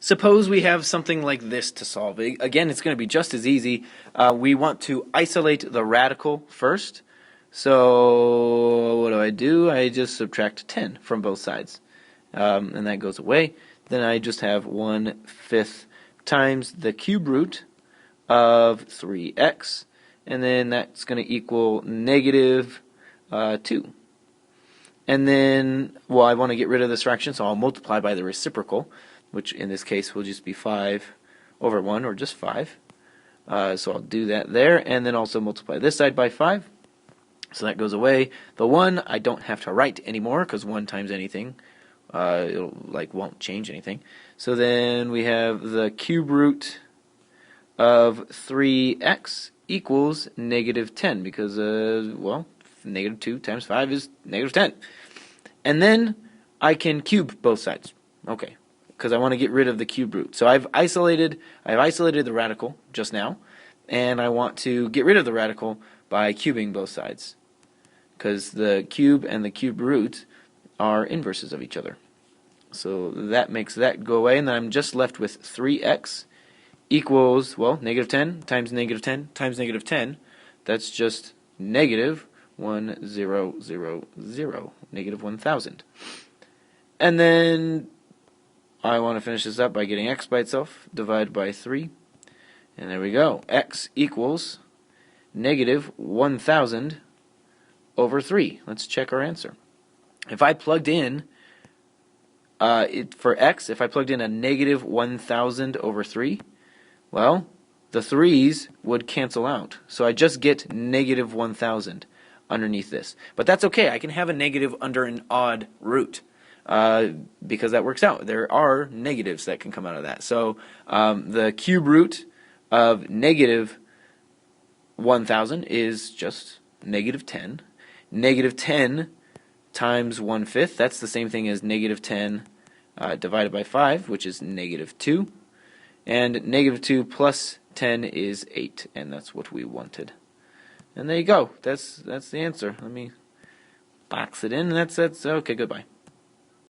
Suppose we have something like this to solve. Again, it's going to be just as easy. We want to isolate the radical first. So what do? I just subtract 10 from both sides. And that goes away. Then I just have 1/5 times the cube root of 3x. And then that's going to equal negative 2. And then, well, I want to get rid of this fraction, so I'll multiply by the reciprocal, which in this case will just be 5 over 1, or just 5. So I'll do that there, and then also multiply this side by 5. So that goes away. The 1 I don't have to write anymore, because 1 times anything won't change anything. So then we have the cube root of 3x equals negative 10, because, well, negative 2 times 5 is negative 10. And then I can cube both sides. Okay, because I want to get rid of the cube root. So I've isolated the radical just now, and I want to get rid of the radical by cubing both sides, because the cube and the cube root are inverses of each other. So that makes that go away, and then I'm just left with 3x equals, well, negative 10 times negative 10 times negative 10. That's just negative 1000, negative 1000. And then I want to finish this up by getting x by itself, divide by 3. And there we go. X equals negative 1000 over 3. Let's check our answer. If I plugged in, for x, if I plugged in a negative 1000 over 3, well, the 3's would cancel out. So I just get negative 1000 underneath this. But that's okay. I can have a negative under an odd root, because that works out. There are negatives that can come out of that. So the cube root of negative 1000 is just negative 10. Negative 10 times 1/5, that's the same thing as negative 10 divided by 5, which is negative 2. And negative 2 plus 10 is 8, and that's what we wanted. And there you go. That's the answer. Let me box it in. That's okay. Goodbye.